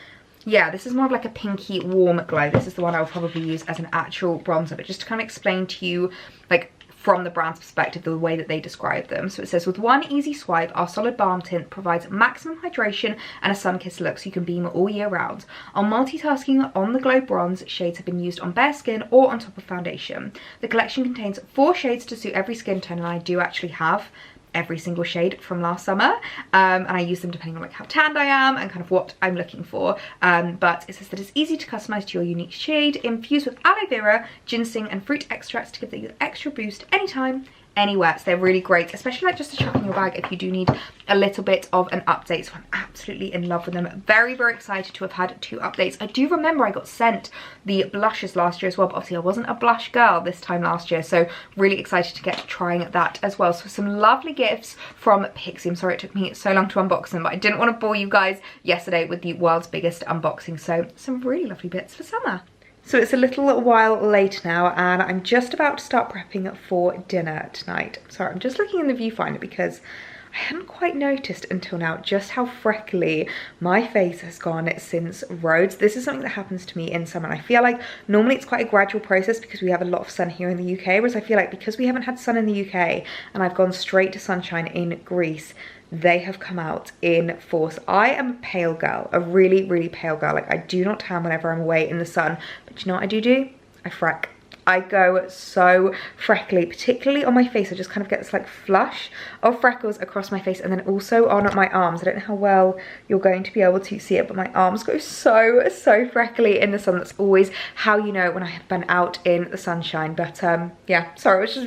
Yeah, this is more of like a pinky warm glow. This is the one I would probably use as an actual bronzer, but just to kind of explain to you like from the brand's perspective, the way that they describe them. So it says, with one easy swipe, our solid balm tint provides maximum hydration and a sun-kissed look so you can beam all year round. Our multitasking On The Glow bronze shades have been used on bare skin or on top of foundation. The collection contains 4 shades to suit every skin tone, and I do actually have every single shade from last summer, and I use them depending on like how tanned I am and kind of what I'm looking for, but it says that it's easy to customize to your unique shade, infused with aloe vera, ginseng and fruit extracts to give the extra boost anytime, anywhere. So they're really great, especially like just to chuck in your bag if you do need a little bit of an update. So I'm absolutely in love with them. Very, very excited to have had 2 updates. I do remember I got sent the blushes last year as well, but obviously I wasn't a blush girl this time last year, so really excited to get trying that as well. So some lovely gifts from Pixie. I'm sorry it took me so long to unbox them, but I didn't want to bore you guys yesterday with the world's biggest unboxing. So some really lovely bits for summer. So it's a little while later now, and I'm just about to start prepping for dinner tonight. Sorry, I'm just looking in the viewfinder because I hadn't quite noticed until now just how freckly my face has gone since Rhodes. This is something that happens to me in summer, and I feel like normally it's quite a gradual process because we have a lot of sun here in the UK, whereas I feel like because we haven't had sun in the UK and I've gone straight to sunshine in Greece, they have come out in force. I am a pale girl, a really, really pale girl. Like, I do not tan whenever I'm away in the sun, but you know what I do? I freck. I go so freckly, particularly on my face. I just kind of get this like flush of freckles across my face, and then also on my arms. I don't know how well you're going to be able to see it, but my arms go so freckly in the sun. That's always how you know when I have been out in the sunshine. But yeah, sorry, I was just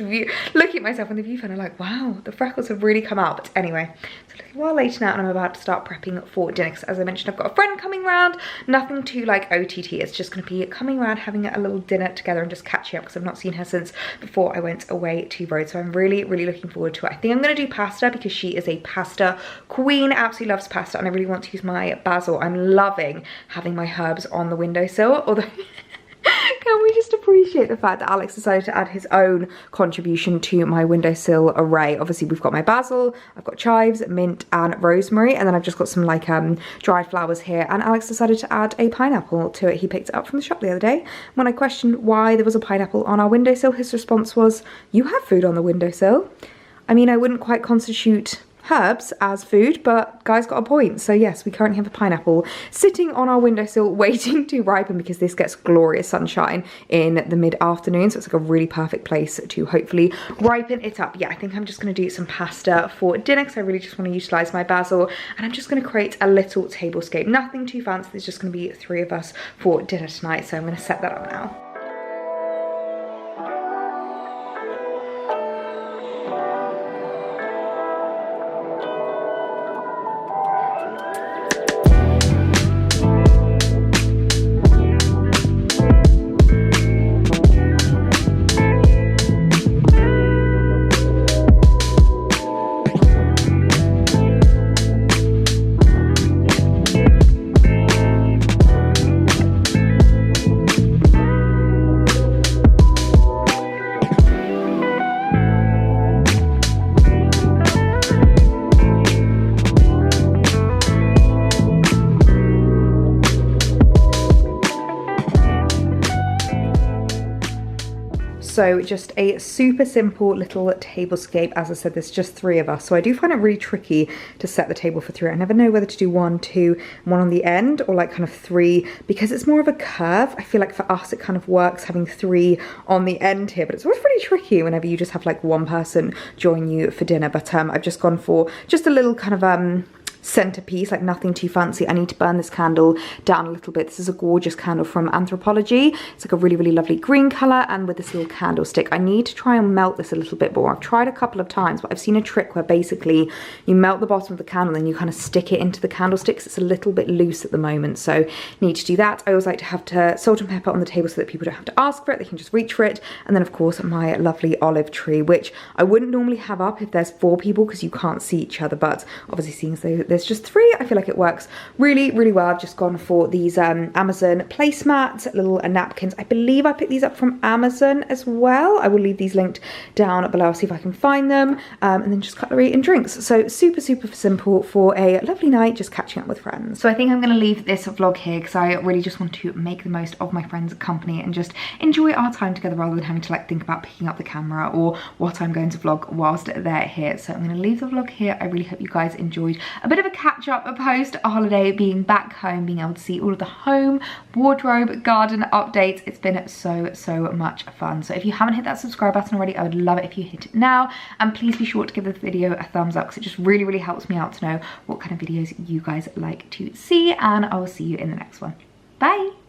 looking at myself in the viewfinder like, wow, the freckles have really come out. But anyway, it's a little while later now, and I'm about to start prepping for dinner, because as I mentioned, I've got a friend coming round. Nothing too like OTT, it's just going to be coming around, having a little dinner together and just catching up, because I've not seen her since before I went away to Rhodes. So I'm really, really looking forward to it. I think I'm going to do pasta because she is a pasta queen, absolutely loves pasta, and I really want to use my basil. I'm loving having my herbs on the windowsill, although can we just appreciate the fact that Alex decided to add his own contribution to my windowsill array. Obviously we've got my basil, I've got chives, mint and rosemary, and then I've just got some like dried flowers here, and Alex decided to add a pineapple to it. He picked it up from the shop the other day. When I questioned why there was a pineapple on our windowsill, his response was, "You have food on the windowsill." I mean, I wouldn't quite constitute herbs as food, but guy's got a point. So yes, we currently have a pineapple sitting on our windowsill waiting to ripen, because this gets glorious sunshine in the mid-afternoon, so it's like a really perfect place to hopefully ripen it up. Yeah, I think I'm just going to do some pasta for dinner because I really just want to utilize my basil, and I'm just going to create a little tablescape. Nothing too fancy, there's just going to be 3 of us for dinner tonight, so I'm going to set that up now. So just a super simple little tablescape. As I said, there's just 3 of us, so I do find it really tricky to set the table for 3. I never know whether to do 1, 2, 1 on the end, or like kind of 3, because it's more of a curve. I feel like for us it kind of works having 3 on the end here, but it's always really tricky whenever you just have like one person join you for dinner. But I've just gone for just a little kind of centerpiece, like nothing too fancy. I need to burn this candle down a little bit. This is a gorgeous candle from Anthropology. It's like a really, really lovely green color, and with this little candlestick. I need to try and melt this a little bit more. I've tried a couple of times, but I've seen a trick where basically you melt the bottom of the candle and you kind of stick it into the candlesticks. It's a little bit loose at the moment, so need to do that. I always like to have salt and pepper on the table so that people don't have to ask for it, they can just reach for it. And then of course my lovely olive tree, which I wouldn't normally have up if there's 4 people because you can't see each other, but obviously seeing as though there's just 3, I feel like it works really, really well. I've just gone for these Amazon placemats, little napkins. I believe I picked these up from Amazon as well. I will leave these linked down below. I'll see if I can find them. And then just cutlery and drinks. So super, super simple for a lovely night just catching up with friends. So I think I'm going to leave this vlog here because I really just want to make the most of my friends' company and just enjoy our time together rather than having to like think about picking up the camera or what I'm going to vlog whilst they're here. So I'm going to leave the vlog here. I really hope you guys enjoyed a bit of a catch up post holiday, being back home, being able to see all of the home, wardrobe, garden updates. It's been so much fun. So if you haven't hit that subscribe button already, I would love it if you hit it now, and please be sure to give this video a thumbs up because it just really, really helps me out to know what kind of videos you guys like to see, and I will see you in the next one. Bye.